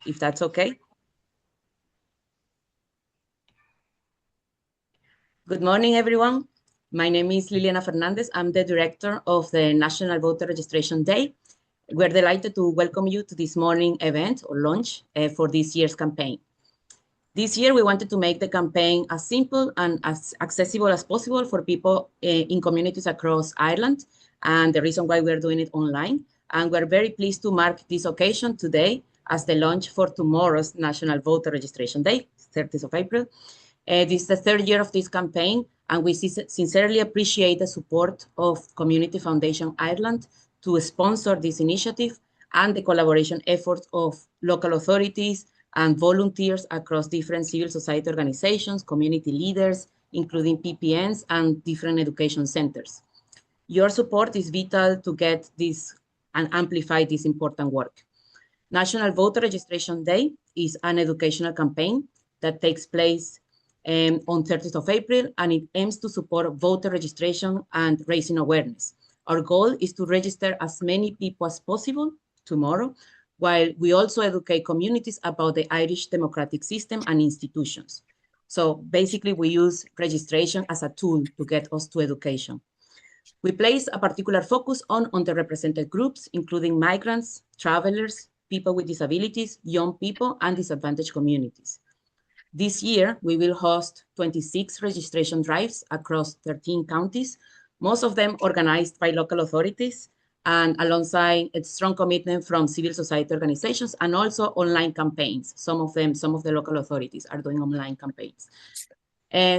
if that's okay. Good morning, everyone. My name is Liliana Fernandez. I'm the director of the National Voter Registration Day. We're delighted to welcome you to this morning event or launch for this year's campaign. This year, we wanted to make the campaign as simple and as accessible as possible for people in communities across Ireland, and the reason why we're doing it online. And we're very pleased to mark this occasion today as the launch for tomorrow's National Voter Registration Day, 30th of April. This is the third year of this campaign, and we sincerely appreciate the support of Community Foundation Ireland to sponsor this initiative and the collaboration efforts of local authorities and volunteers across different civil society organizations, community leaders, including PPNs and different education centers. Your support is vital to get this and amplify this important work. National Voter Registration Day is an educational campaign that takes place on 30th of April, and it aims to support voter registration and raising awareness. Our goal is to register as many people as possible tomorrow, while we also educate communities about the Irish democratic system and institutions. So basically, we use registration as a tool to get us to education. We place a particular focus on underrepresented groups, including migrants, travelers, people with disabilities, young people, and disadvantaged communities. This year, we will host 26 registration drives across 13 counties, most of them organized by local authorities, and alongside a strong commitment from civil society organizations and also online campaigns. Some of the local authorities are doing online campaigns.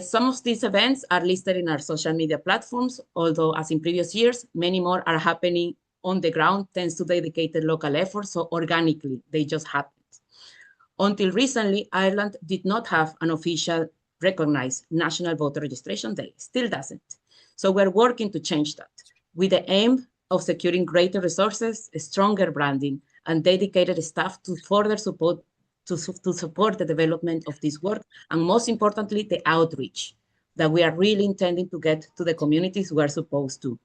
Some of these events are listed in our social media platforms, although as in previous years, many more are happening on the ground thanks to dedicated local efforts, so organically, they just happened. Until recently, Ireland did not have an official recognized National Voter Registration Day, still doesn't. So we're working to change that with the aim of securing greater resources, stronger branding, and dedicated staff to further support the development of this work, and most importantly, the outreach that we are really intending to get to the communities we're supposed to.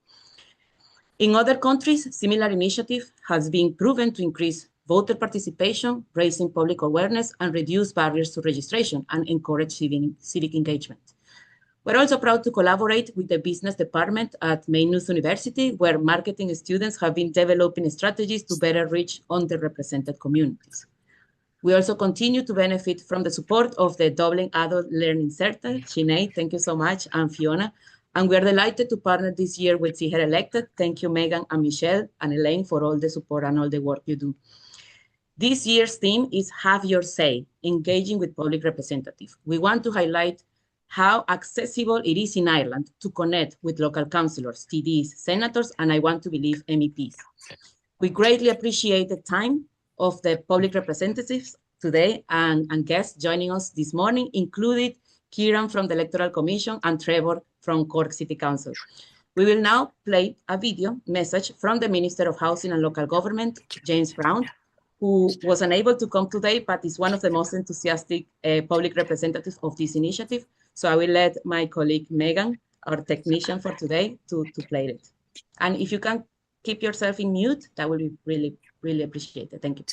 In other countries, similar initiative has been proven to increase voter participation, raising public awareness, and reduce barriers to registration and encourage civic engagement. We're also proud to collaborate with the business department at Maynooth University, where marketing students have been developing strategies to better reach underrepresented communities. We also continue to benefit from the support of the Dublin Adult Learning Centre. Sinead, thank you so much, and Fiona. And we are delighted to partner this year with See Her Elected. Thank you, Megan and Michelle and Elaine, for all the support and all the work you do. This year's theme is Have Your Say, engaging with public representatives. We want to highlight how accessible it is in Ireland to connect with local councillors, TDs, senators, and I want to believe MEPs. We greatly appreciate the time of the public representatives today and guests joining us this morning, including Kieran from the Electoral Commission and Trevor from Cork City Council. We will now play a video message from the Minister of Housing and Local Government, James Brown, who was unable to come today, but is one of the most enthusiastic public representatives of this initiative. So I will let my colleague Megan, our technician for today, to play it. And if you can keep yourself in mute, that will be really, really appreciated. Thank you.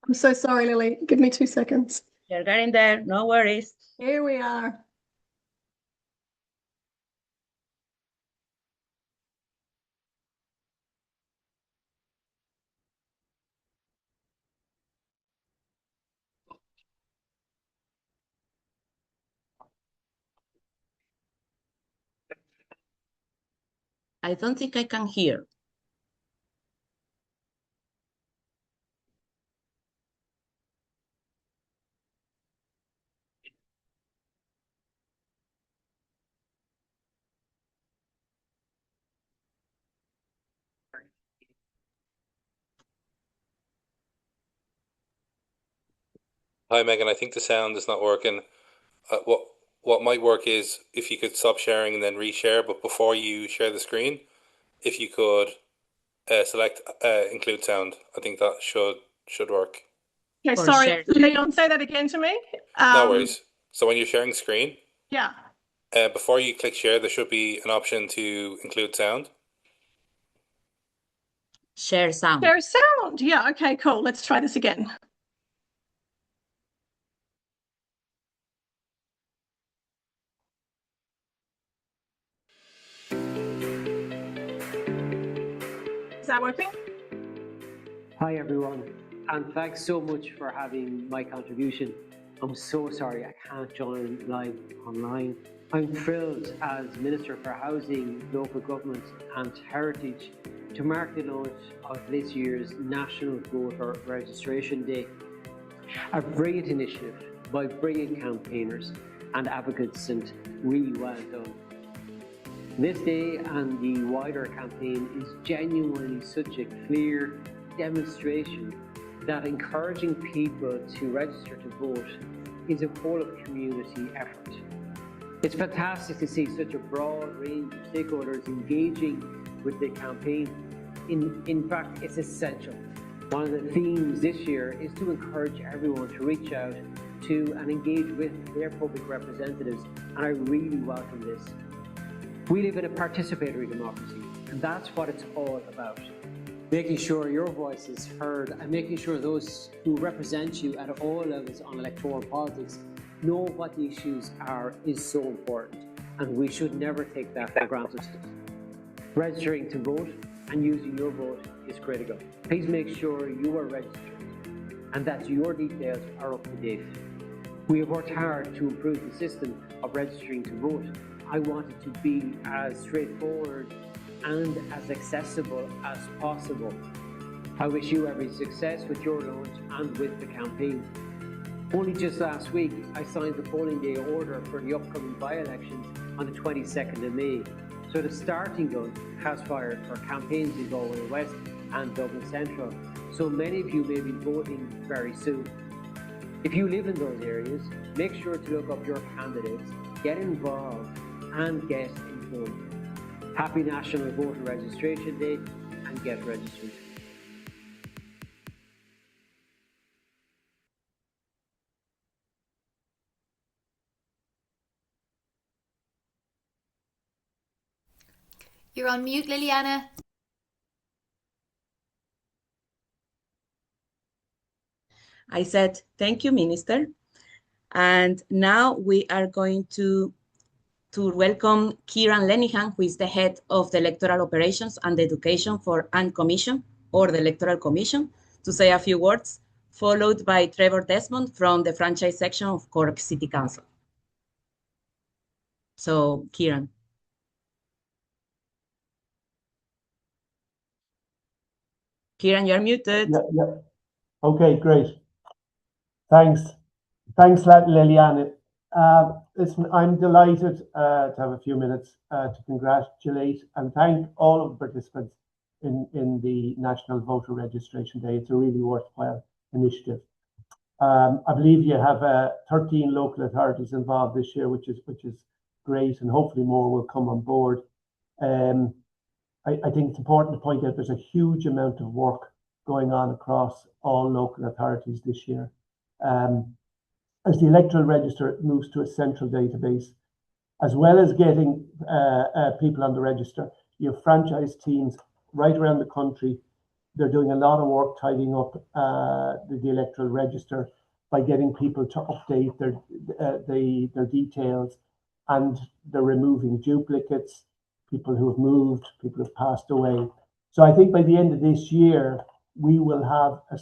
I'm so sorry, Lily. Give me 2 seconds. You're getting there. No worries. Here we are. I don't think I can hear. Hi, Megan. I think the sound is not working. What might work is if you could stop sharing and then reshare, but before you share the screen, if you could select include sound. I think that should work. Okay, Or sorry, share. Leon, say that again to me. No worries. So when you're sharing screen, Yeah. before you click share, there should be an option to include sound. Share sound. Share sound. Yeah, okay, cool. Let's try this again. Is that working? Hi everyone, and thanks so much for having my contribution. I'm so sorry I can't join live online. I'm thrilled as Minister for Housing, Local Government and Heritage to mark the launch of this year's National Voter Registration Day. A brilliant initiative by brilliant campaigners and advocates, and really well done. This day and the wider campaign is genuinely such a clear demonstration that encouraging people to register to vote is a whole of community effort. It's fantastic to see such a broad range of stakeholders engaging with the campaign. In fact, it's essential. One of the themes this year is to encourage everyone to reach out to and engage with their public representatives, and I really welcome this. We live in a participatory democracy, and that's what it's all about. Making sure your voice is heard and making sure those who represent you at all levels on electoral politics know what the issues are is so important, and we should never take that for granted. Registering to vote and using your vote is critical. Please make sure you are registered and that your details are up to date. We have worked hard to improve the system of registering to vote. I want it to be as straightforward and as accessible as possible. I wish you every success with your launch and with the campaign. Only just last week, I signed the polling day order for the upcoming by-elections on the 22nd of May. So the starting gun has fired for campaigns in Galway West and Dublin Central. So many of you may be voting very soon. If you live in those areas, make sure to look up your candidates, get involved and get informed. Happy National Voter Registration Day and get registered. You're on mute, Liliana. I said, thank you, Minister. And now we are going to welcome Kieran Lenihan, who is the head of the Electoral Operations and Education for AND Commission, or the Electoral Commission, to say a few words, followed by Trevor Desmond from the franchise section of Cork City Council. So, Kieran. Kieran, you're muted. Yeah. Okay, great. Thanks, Liliana. Listen, I'm delighted to have a few minutes to congratulate and thank all of the participants in the National Voter Registration Day. It's a really worthwhile initiative. I believe you have 13 local authorities involved this year, which is great, and hopefully more will come on board. I think it's important to point out there's a huge amount of work going on across all local authorities this year. As the electoral register moves to a central database, as well as getting people on the register, you have franchise teams right around the country. They're doing a lot of work tidying up the electoral register by getting people to update their details, and they're removing duplicates, people who have moved, people who have passed away. So I think by the end of this year, we will have a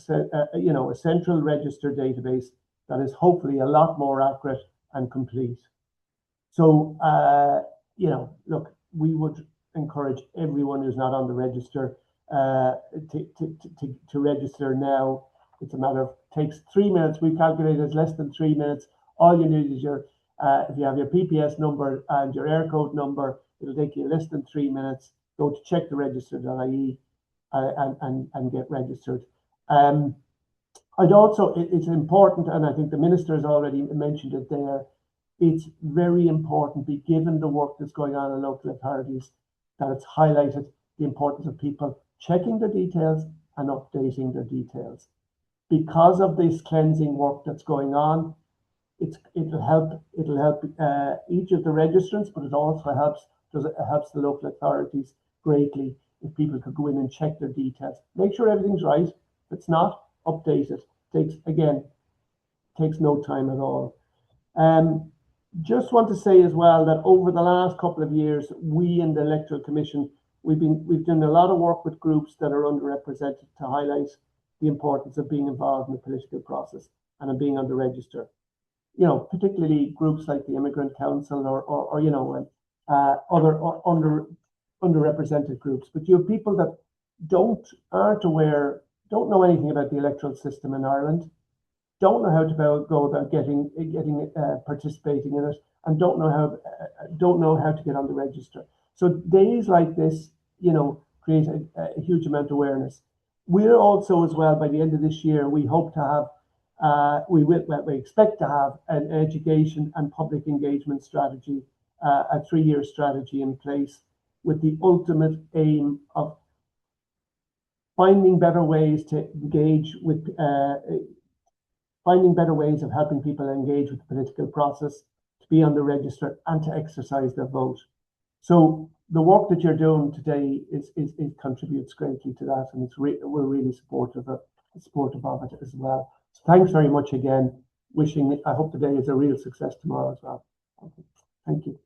central register database that is hopefully a lot more accurate and complete. So, look, we would encourage everyone who's not on the register to register now. It's a matter of, takes 3 minutes. We calculate it's less than 3 minutes. All you need is your, if you have your PPS number and your air code number, it'll take you less than 3 minutes. Go to checktheregister.ie and get registered. I'd also, it's important, and I think the Minister has already mentioned it there, it's very important, given the work that's going on in local authorities, that it's highlighted the importance of people checking their details and updating their details. Because of this cleansing work that's going on, it'll help each of the registrants, but it also helps the local authorities greatly if people could go in and check their details. Make sure everything's right. If it's not, update it. Takes no time at all. Just want to say as well that over the last couple of years, we in the Electoral Commission, we've done a lot of work with groups that are underrepresented to highlight the importance of being involved in the political process and of being on the register. You know, particularly groups like the Immigrant Council or you know, other underrepresented groups. But you have people that aren't aware, don't know anything about the electoral system in Ireland, don't know how to go about participating in it, and don't know how to get on the register. So days like this, you know, create a huge amount of awareness. We're also, as well, by the end of this year, we hope to have, we expect to have an education and public engagement strategy, a 3-year strategy in place, with the ultimate aim of finding better ways to engage with, finding better ways of helping people engage with the political process, to be on the register and to exercise their vote. So the work that you're doing today it contributes greatly to that, and we're really supportive of it as well. So thanks very much again. I hope the day is a real success tomorrow as well. Thank you.